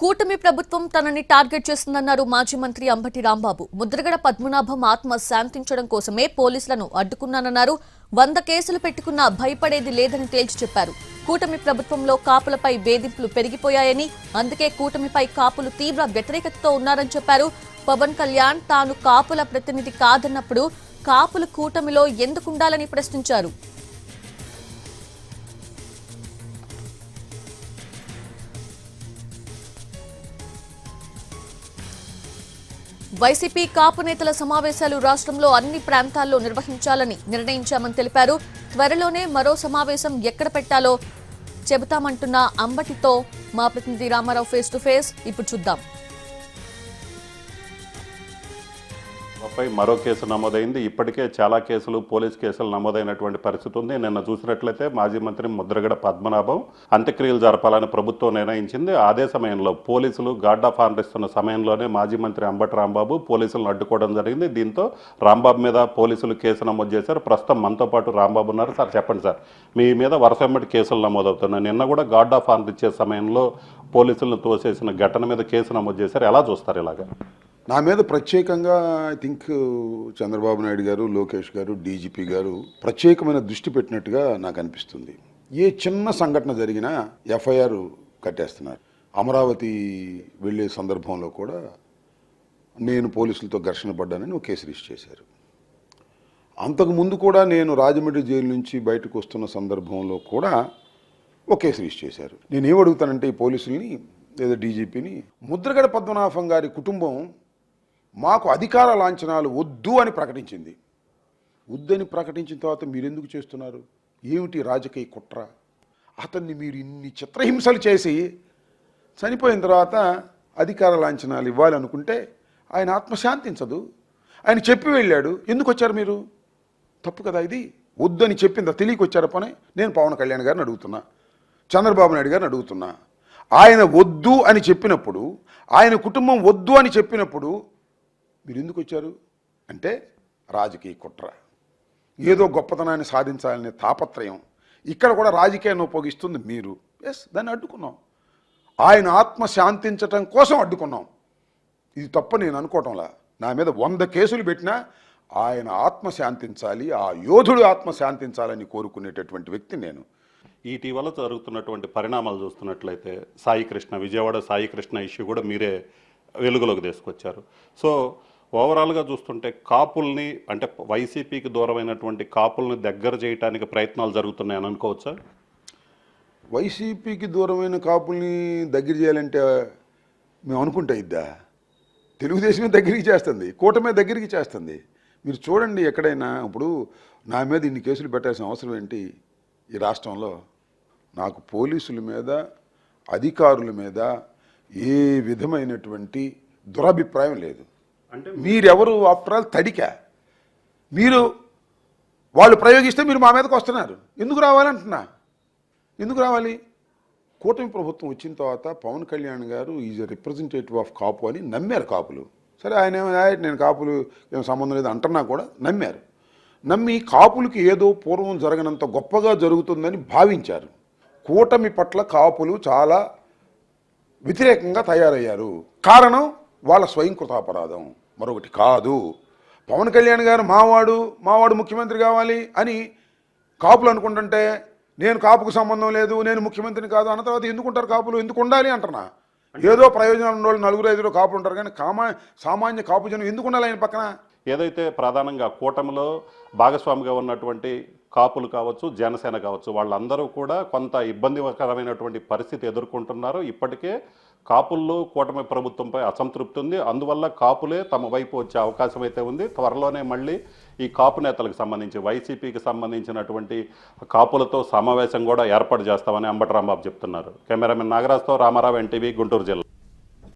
కూటమి ప్రభుత్వం తనని టార్గెట్ చేస్తుందన్నారు మాజీ మంత్రి అంబటి రాంబాబు. ముద్రగడ పద్మనాభం ఆత్మ శాంతించడం కోసమే పోలీసులను అడ్డుకున్నానన్నారు. 100 కేసులు పెట్టుకున్నా భయపడేది లేదని తేల్చి చెప్పారు. కూటమి ప్రభుత్వంలో కాపులపై వేధింపులు పెరిగిపోయాయని, అందుకే కూటమిపై కాపులు తీవ్ర వ్యతిరేకతతో ఉన్నారని చెప్పారు. పవన్ కళ్యాణ్ తాను కాపుల ప్రతినిధి కాదన్నప్పుడు కాపులు కూటమిలో ఎందుకుండాలని ప్రశ్నించారు. వైసీపీ కాపు నేతల సమావేశాలు రాష్ట్రంలో అన్ని ప్రాంతాల్లో నిర్వహించాలని నిర్ణయించామని తెలిపారు. త్వరలోనే మరో సమావేశం ఎక్కడ పెట్టాలో చెబుతామంటున్న అంబటితో మా ప్రతినిధి రామారావు ఫేస్ టు ఫేస్. ఇప్పుడు చూద్దాం. పై మరో కేసు నమోదైంది. ఇప్పటికే చాలా కేసులు, పోలీస్ కేసులు నమోదైనటువంటి పరిస్థితి ఉంది. నిన్న చూసినట్లయితే మాజీ మంత్రి ముద్రగడ పద్మనాభం అంత్యక్రియలు జరపాలని ప్రభుత్వం నిర్ణయించింది. అదే సమయంలో పోలీసులు గార్డ్ ఆఫ్ ఆనర్ ఇస్తున్న సమయంలోనే మాజీ మంత్రి అంబటి రాంబాబు పోలీసులను అడ్డుకోవడం జరిగింది. దీంతో రాంబాబు మీద పోలీసులు కేసు నమోదు చేశారు. ప్రస్తుతం మనతో పాటు రాంబాబు ఉన్నారు. సార్ చెప్పండి సార్, మీ మీద వరుస కేసులు నమోదవుతున్నాయి. నిన్న కూడా గార్డ్ ఆఫ్ ఆనర్ ఇచ్చే సమయంలో పోలీసులను తోసేసిన ఘటన మీద కేసు నమోదు చేశారు. ఎలా చూస్తారు ఇలాగా? నా మీద ప్రత్యేకంగా ఐ థింక్ చంద్రబాబు నాయుడు గారు, లోకేష్ గారు, డీజీపీ గారు ప్రత్యేకమైన దృష్టి పెట్టినట్టుగా నాకు అనిపిస్తుంది. ఏ చిన్న సంఘటన జరిగినా ఎఫ్ఐఆర్ కట్టేస్తున్నారు. అమరావతి వెళ్ళే సందర్భంలో కూడా నేను పోలీసులతో ఘర్షణ పడ్డానని ఒక కేసు రిజిస్టర్ చేశారు. అంతకుముందు కూడా నేను రాజమండ్రి జైలు నుంచి బయటకు వస్తున్న సందర్భంలో కూడా ఒక కేసు రిజిస్టర్ చేశారు. నేనేం అడుగుతానంటే ఈ పోలీసుల్ని లేదా డీజీపీని, ముద్రగడ పద్మనాభం గారి కుటుంబం మాకు అధికార లాంఛనాలు వద్దు అని ప్రకటించింది. వద్దని ప్రకటించిన తర్వాత మీరెందుకు చేస్తున్నారు? ఏమిటి రాజకీయ కుట్ర? అతన్ని మీరు ఇన్ని చిత్రహింసలు చేసి చనిపోయిన తర్వాత అధికార లాంఛనాలు ఇవ్వాలనుకుంటే ఆయన ఆత్మశాంతించదు. ఆయన చెప్పి వెళ్ళాడు. ఎందుకు వచ్చారు మీరు? తప్పు కదా ఇది. వద్దని చెప్పిందా తెలియక వచ్చారా? పని నేను పవన్ కళ్యాణ్ గారిని అడుగుతున్నా, చంద్రబాబు నాయుడు గారిని అడుగుతున్నా. ఆయన వద్దు అని చెప్పినప్పుడు, ఆయన కుటుంబం వద్దు అని చెప్పినప్పుడు మీరు ఎందుకు వచ్చారు? అంటే రాజకీయ కుట్ర, ఏదో గొప్పతనాన్ని సాధించాలనే తాపత్రయం. ఇక్కడ కూడా రాజకీయాన్ని ఉపయోగిస్తుంది మీరు. ఎస్, దాన్ని అడ్డుకున్నాం. ఆయన ఆత్మ శాంతించటం కోసం అడ్డుకున్నాం. ఇది తప్ప నేను అనుకోవటంలా. నా మీద 100 కేసులు పెట్టినా ఆయన ఆత్మ శాంతించాలి, ఆ యోధుడు ఆత్మ శాంతించాలని కోరుకునేటటువంటి వ్యక్తి నేను. ఇటీవల జరుగుతున్నటువంటి పరిణామాలు చూస్తున్నట్లయితే విజయవాడ సాయి కృష్ణ ఇష్యూ కూడా మీరే వెలుగులోకి తీసుకొచ్చారు. సో ఓవరాల్గా చూస్తుంటే కాపుల్ని, అంటే వైసీపీకి దూరమైనటువంటి కాపుల్ని దగ్గర చేయడానికి ప్రయత్నాలు జరుగుతున్నాయని అనుకోవచ్చా? వైసీపీకి దూరమైన కాపుల్ని దగ్గర చేయాలంటే మేము అనుకుంటే ఇద్దా? తెలుగుదేశమే దగ్గరికి చేస్తుంది, కూటమే దగ్గరికి చేస్తుంది. మీరు చూడండి ఎక్కడైనా. ఇప్పుడు నా మీద ఇన్ని కేసులు పెట్టాల్సిన అవసరం ఏంటి ఈ రాష్ట్రంలో? నాకు పోలీసుల మీద, అధికారుల మీద ఏ విధమైనటువంటి దురభిప్రాయం లేదు. అంటే మీరెవరు? ఆఫ్టర్ ఆల్ తడికా. మీరు వాళ్ళు ప్రయోగిస్తే మీరు మా మీదకి వస్తున్నారు. ఎందుకు రావాలంటున్నా? ఎందుకు రావాలి? కూటమి ప్రభుత్వం వచ్చిన తర్వాత పవన్ కళ్యాణ్ గారు ఈజ్ ఎ రిప్రజెంటేటివ్ ఆఫ్ కాపు అని నమ్మారు కాపులు. సరే, ఆయన నేను కాపులు ఏం సంబంధం లేదు అంటున్నా కూడా నమ్మారు. నమ్మి కాపులకి ఏదో పూర్వం జరగనంత గొప్పగా జరుగుతుందని భావించారు. కూటమి పట్ల కాపులు చాలా వ్యతిరేకంగా తయారయ్యారు. కారణం వాళ్ళ స్వయంకృతాపరాధం, మరొకటి కాదు. పవన్ కళ్యాణ్ గారు మావాడు ముఖ్యమంత్రి కావాలి అని కాపులు అనుకుంటుంటే, నేను కాపుకు సంబంధం లేదు, నేను ముఖ్యమంత్రిని కాదు అన్న తర్వాత ఎందుకుంటారు కాపులు? ఎందుకు ఉండాలి అంటున్నా. ఏదో ప్రయోజనాలు ఉన్న వాళ్ళు 4-5 కాపులు ఉంటారు, కానీ సామాన్య కాపు జనం ఎందుకు ఉండాలి ఆయన పక్కన? ఏదైతే ప్రధానంగా కూటమిలో భాగస్వామిగా ఉన్నటువంటి కాపులు కావచ్చు, జనసేన కావచ్చు, వాళ్ళందరూ కూడా కొంత ఇబ్బందికరమైనటువంటి పరిస్థితి ఎదుర్కొంటున్నారు. ఇప్పటికే కాపుల్లో కూటమి ప్రభుత్వంపై అసంతృప్తి ఉంది. అందువల్ల కాపులే తమ వైపు వచ్చే అవకాశం అయితే ఉంది. త్వరలోనే మళ్ళీ ఈ కాపు నేతలకు సంబంధించి, వైసీపీకి సంబంధించినటువంటి కాపులతో సమావేశం కూడా ఏర్పాటు చేస్తామని అంబటి రాంబాబు చెప్తున్నారు. కెమెరామెన్ నాగరాజ్తో రామారావు, ఎన్టీవీ, గుంటూరు జిల్లా.